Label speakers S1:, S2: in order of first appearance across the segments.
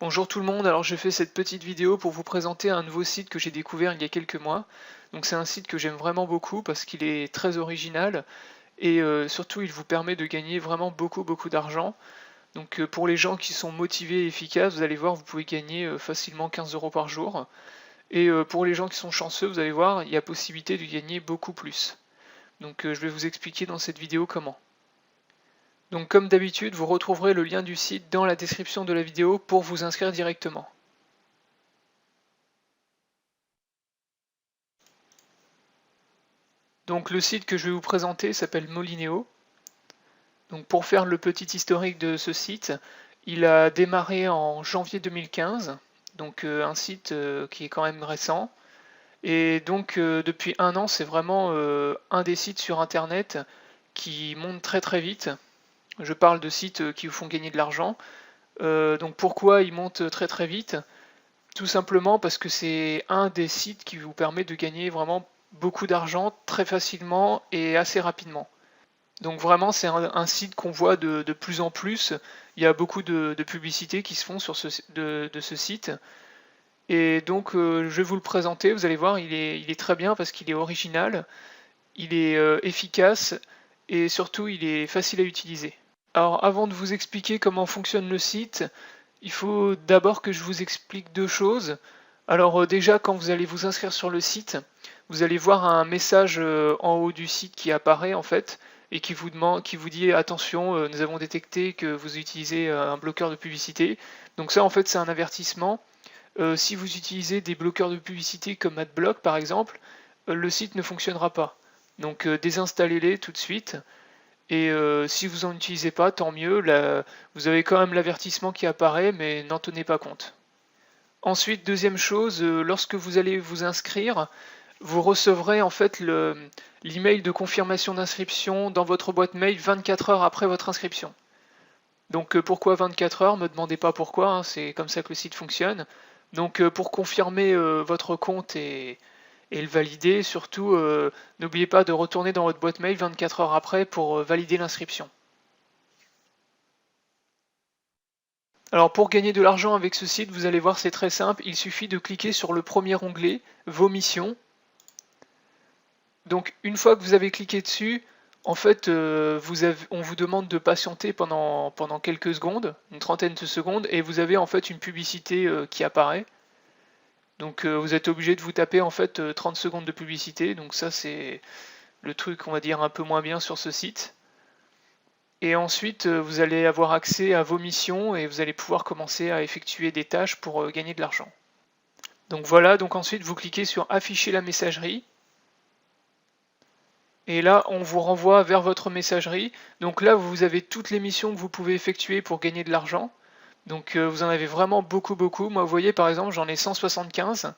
S1: Bonjour tout le monde, alors je fais cette petite vidéo pour vous présenter un nouveau site que j'ai découvert il y a quelques mois. Donc c'est un site que j'aime vraiment beaucoup parce qu'il est très original et surtout il vous permet de gagner vraiment beaucoup d'argent. Donc pour les gens qui sont motivés et efficaces, vous allez voir, vous pouvez gagner facilement 15 euros par jour. Et pour les gens qui sont chanceux, vous allez voir, il y a possibilité de gagner beaucoup plus. Donc je vais vous expliquer dans cette vidéo comment. Donc comme d'habitude, vous retrouverez le lien du site dans la description de la vidéo pour vous inscrire directement. Donc le site que je vais vous présenter s'appelle Molineo. Donc pour faire le petit historique de ce site, il a démarré en janvier 2015, donc un site qui est quand même récent. Et donc depuis un an, c'est vraiment un des sites sur Internet qui monte très vite. Je parle de sites qui vous font gagner de l'argent. Donc pourquoi il monte très vite? Tout simplement parce que c'est un des sites qui vous permet de gagner vraiment beaucoup d'argent très facilement et assez rapidement. Donc vraiment c'est un site qu'on voit de plus en plus. Il y a beaucoup de publicités qui se font sur de ce site. Et donc je vais vous le présenter, vous allez voir, il est très bien parce qu'il est original, il est efficace et surtout il est facile à utiliser. Alors avant de vous expliquer comment fonctionne le site, il faut d'abord que je vous explique deux choses. Alors déjà quand vous allez vous inscrire sur le site, vous allez voir un message en haut du site qui apparaît en fait et qui vous demande, qui vous dit attention, nous avons détecté que vous utilisez un bloqueur de publicité. Donc ça en fait c'est un avertissement. Si vous utilisez des bloqueurs de publicité comme AdBlock par exemple, le site ne fonctionnera pas. Donc désinstallez-les tout de suite. Et si vous n'en utilisez pas, tant mieux, là, vous avez quand même l'avertissement qui apparaît, mais n'en tenez pas compte. Ensuite, deuxième chose, lorsque vous allez vous inscrire, vous recevrez en fait l'email de confirmation d'inscription dans votre boîte mail 24 heures après votre inscription. Donc pourquoi 24 heures? Me demandez pas pourquoi, hein, c'est comme ça que le site fonctionne. Donc pour confirmer votre compte et le valider, surtout n'oubliez pas de retourner dans votre boîte mail 24 heures après pour valider l'inscription. Alors pour gagner de l'argent avec ce site, vous allez voir c'est très simple, il suffit de cliquer sur le premier onglet, vos missions. Donc une fois que vous avez cliqué dessus, en fait on vous demande de patienter pendant quelques secondes, une trentaine de secondes, et vous avez en fait une publicité qui apparaît. Donc vous êtes obligé de vous taper en fait 30 secondes de publicité, donc ça c'est le truc on va dire un peu moins bien sur ce site. Et ensuite vous allez avoir accès à vos missions et vous allez pouvoir commencer à effectuer des tâches pour gagner de l'argent. Donc voilà, donc ensuite vous cliquez sur afficher la messagerie. Et là on vous renvoie vers votre messagerie. Donc là vous avez toutes les missions que vous pouvez effectuer pour gagner de l'argent. Donc vous en avez vraiment beaucoup. Moi vous voyez par exemple j'en ai 175.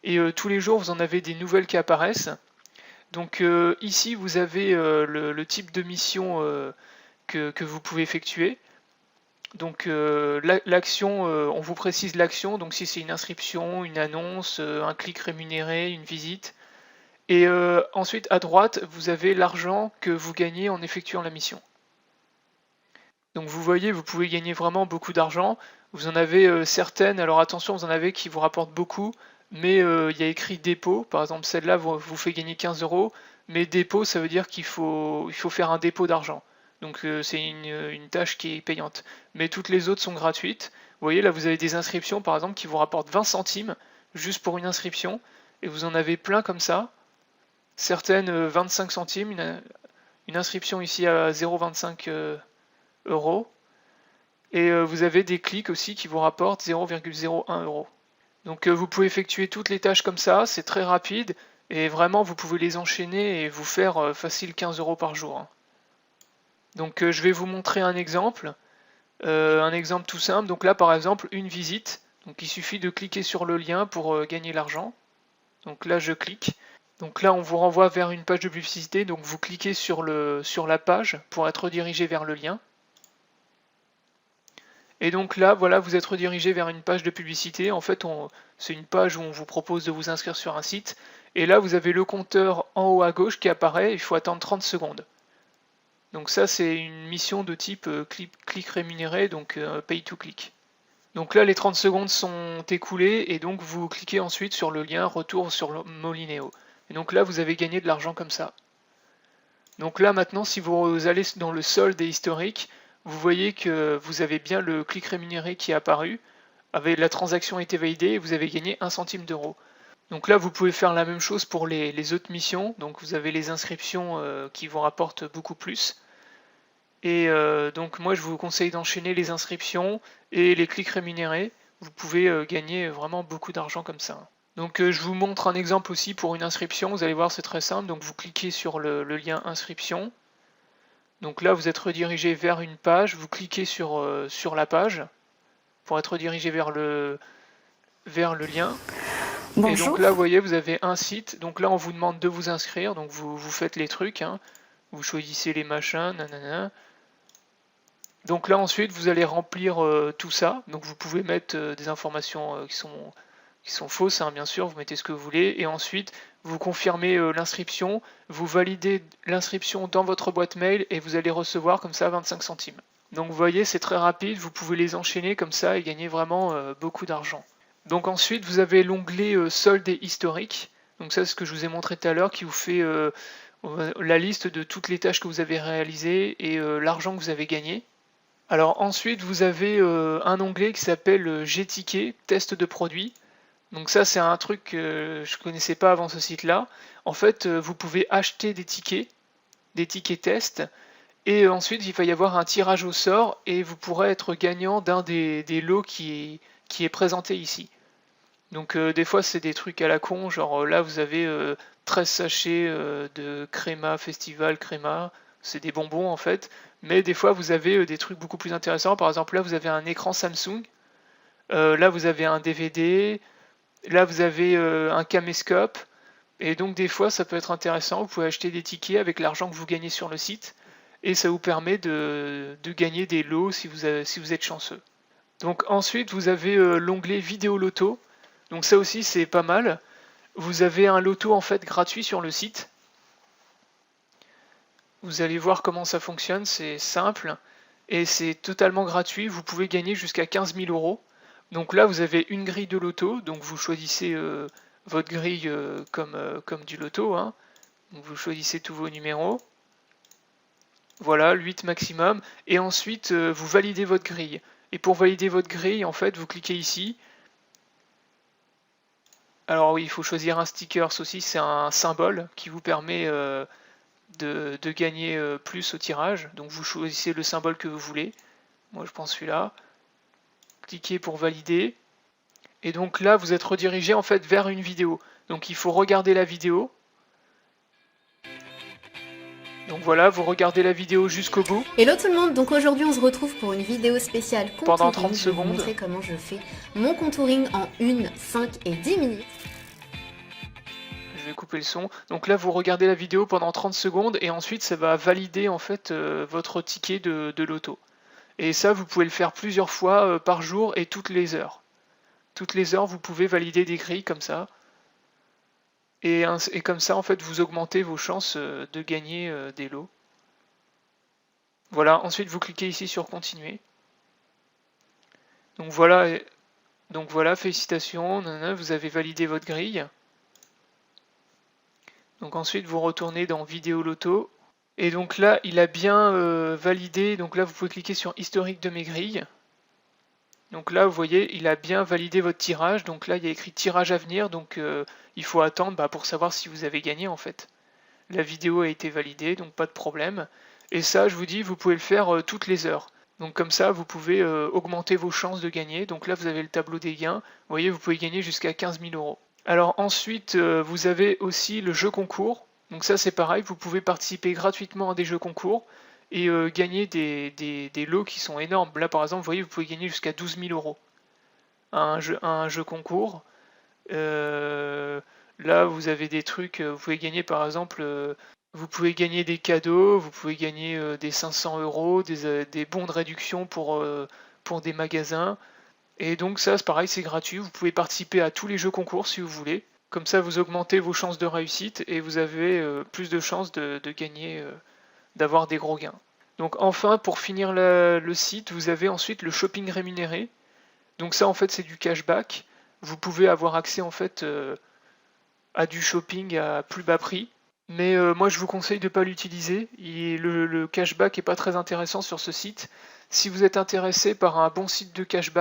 S1: Et tous les jours vous en avez des nouvelles qui apparaissent. Donc ici vous avez le type de mission que vous pouvez effectuer. Donc l'action, on vous précise l'action, donc si c'est une inscription, une annonce, un clic rémunéré, une visite. Et ensuite à droite, vous avez l'argent que vous gagnez en effectuant la mission. Donc vous voyez, vous pouvez gagner vraiment beaucoup d'argent. Vous en avez certaines, alors attention, vous en avez qui vous rapportent beaucoup, mais il y a écrit dépôt, par exemple celle-là vous fait gagner 15 euros, mais dépôt ça veut dire qu'il faut faire un dépôt d'argent. Donc c'est une tâche qui est payante. Mais toutes les autres sont gratuites. Vous voyez là vous avez des inscriptions par exemple qui vous rapportent 20 centimes juste pour une inscription, et vous en avez plein comme ça. Certaines 25 centimes, une inscription ici à 0,25 euros. Et vous avez des clics aussi qui vous rapportent 0,01 euros. Donc vous pouvez effectuer toutes les tâches comme ça, c'est très rapide, et vraiment vous pouvez les enchaîner et vous faire facile 15 euros par jour, hein. Donc je vais vous montrer un exemple tout simple. Donc là par exemple une visite, donc il suffit de cliquer sur le lien pour gagner l'argent. Donc là je clique. Donc là on vous renvoie vers une page de publicité, donc vous cliquez sur la page pour être redirigé vers le lien. Et donc là, voilà, vous êtes redirigé vers une page de publicité. En fait, c'est une page où on vous propose de vous inscrire sur un site. Et là, vous avez le compteur en haut à gauche qui apparaît. Il faut attendre 30 secondes. Donc ça, c'est une mission de type clic rémunéré, donc pay to click. Donc là, les 30 secondes sont écoulées et donc vous cliquez ensuite sur le lien retour sur Molineo. Et donc là, vous avez gagné de l'argent comme ça. Donc là, maintenant, si vous allez dans le solde et historique, vous voyez que vous avez bien le clic rémunéré qui est apparu. La transaction a été validée et vous avez gagné 1 centime d'euro. Donc là, vous pouvez faire la même chose pour les autres missions. Donc vous avez les inscriptions qui vous rapportent beaucoup plus. Et donc moi, je vous conseille d'enchaîner les inscriptions et les clics rémunérés. Vous pouvez gagner vraiment beaucoup d'argent comme ça. Donc je vous montre un exemple aussi pour une inscription. Vous allez voir, c'est très simple. Donc vous cliquez sur le lien inscription. Donc là, vous êtes redirigé vers une page. Vous cliquez sur la page pour être redirigé vers le lien. Bonjour. Et donc là, vous voyez, vous avez un site. Donc là, on vous demande de vous inscrire. Donc vous faites les trucs. Hein. Vous choisissez les machins. Nanana. Donc là, ensuite, vous allez remplir tout ça. Donc vous pouvez mettre des informations qui sont fausses, hein, bien sûr. Vous mettez ce que vous voulez. Et ensuite, vous confirmez l'inscription. Vous validez l'inscription dans votre boîte mail et vous allez recevoir comme ça 25 centimes. Donc vous voyez, c'est très rapide. Vous pouvez les enchaîner comme ça et gagner vraiment beaucoup d'argent. Donc ensuite, vous avez l'onglet solde et historique. Donc ça, c'est ce que je vous ai montré tout à l'heure, qui vous fait la liste de toutes les tâches que vous avez réalisées et l'argent que vous avez gagné. Alors ensuite, vous avez un onglet qui s'appelle G-Ticket, test de produit. Donc ça, c'est un truc que je ne connaissais pas avant ce site-là. En fait, vous pouvez acheter des tickets test, et ensuite, il va y avoir un tirage au sort, et vous pourrez être gagnant d'un des lots qui est présenté ici. Donc des fois, c'est des trucs à la con, genre là, vous avez 13 sachets de Créma, Festival Créma, c'est des bonbons en fait, mais des fois, vous avez des trucs beaucoup plus intéressants. Par exemple, là, vous avez un écran Samsung, là, vous avez un DVD, là, vous avez un caméscope, et donc des fois, ça peut être intéressant. Vous pouvez acheter des tickets avec l'argent que vous gagnez sur le site, et ça vous permet de gagner des lots si vous êtes chanceux. Donc ensuite, vous avez l'onglet Vidéo Loto. Donc ça aussi, c'est pas mal. Vous avez un loto en fait gratuit sur le site. Vous allez voir comment ça fonctionne, c'est simple et c'est totalement gratuit. Vous pouvez gagner jusqu'à 15 000 euros. Donc là, vous avez une grille de loto, donc vous choisissez votre grille comme du loto. Hein. Donc vous choisissez tous vos numéros. Voilà, 8 maximum. Et ensuite, vous validez votre grille. Et pour valider votre grille, en fait, vous cliquez ici. Alors oui, il faut choisir un sticker. Aussi, c'est un symbole qui vous permet de gagner plus au tirage. Donc vous choisissez le symbole que vous voulez. Moi, je prends celui-là. Cliquez pour valider. Et donc là, vous êtes redirigé en fait vers une vidéo. Donc il faut regarder la vidéo. Donc voilà, vous regardez la vidéo jusqu'au bout.
S2: Hello tout le monde, donc aujourd'hui on se retrouve pour une vidéo spéciale contouring.
S1: Pendant 30 secondes.
S2: Je vais vous montrer comment je fais mon contouring en 1, 5 et 10 minutes.
S1: Je vais couper le son. Donc là, vous regardez la vidéo pendant 30 secondes et ensuite ça va valider en fait votre ticket de loto. Et ça, vous pouvez le faire plusieurs fois par jour et toutes les heures. Toutes les heures, vous pouvez valider des grilles comme ça. Et comme ça, en fait, vous augmentez vos chances de gagner des lots. Voilà, ensuite vous cliquez ici sur continuer. Donc voilà, félicitations, vous avez validé votre grille. Donc ensuite vous retournez dans vidéo loto. Et donc là, il a bien validé, donc là vous pouvez cliquer sur historique de mes grilles. Donc là, vous voyez, il a bien validé votre tirage. Donc là, il y a écrit tirage à venir. Donc il faut attendre pour savoir si vous avez gagné en fait. La vidéo a été validée, donc pas de problème. Et ça, je vous dis, vous pouvez le faire toutes les heures. Donc comme ça, vous pouvez augmenter vos chances de gagner. Donc là, vous avez le tableau des gains. Vous voyez, vous pouvez gagner jusqu'à 15 000 euros. Alors ensuite, vous avez aussi le jeu concours. Donc ça, c'est pareil, vous pouvez participer gratuitement à des jeux concours et gagner des lots qui sont énormes. Là, par exemple, vous voyez, vous pouvez gagner jusqu'à 12 000 euros à un jeu concours. Là, vous avez des trucs, vous pouvez gagner par exemple, vous pouvez gagner des cadeaux, vous pouvez gagner des 500 euros, des bons de réduction pour des magasins. Et donc ça, c'est pareil, c'est gratuit. Vous pouvez participer à tous les jeux concours si vous voulez. Comme ça, vous augmentez vos chances de réussite et vous avez plus de chances de gagner, d'avoir des gros gains. Donc enfin, pour finir le site, vous avez ensuite le shopping rémunéré. Donc ça en fait c'est du cashback. Vous pouvez avoir accès en fait à du shopping à plus bas prix. Mais moi je vous conseille de ne pas l'utiliser. Le cashback est pas très intéressant sur ce site. Si vous êtes intéressé par un bon site de cashback,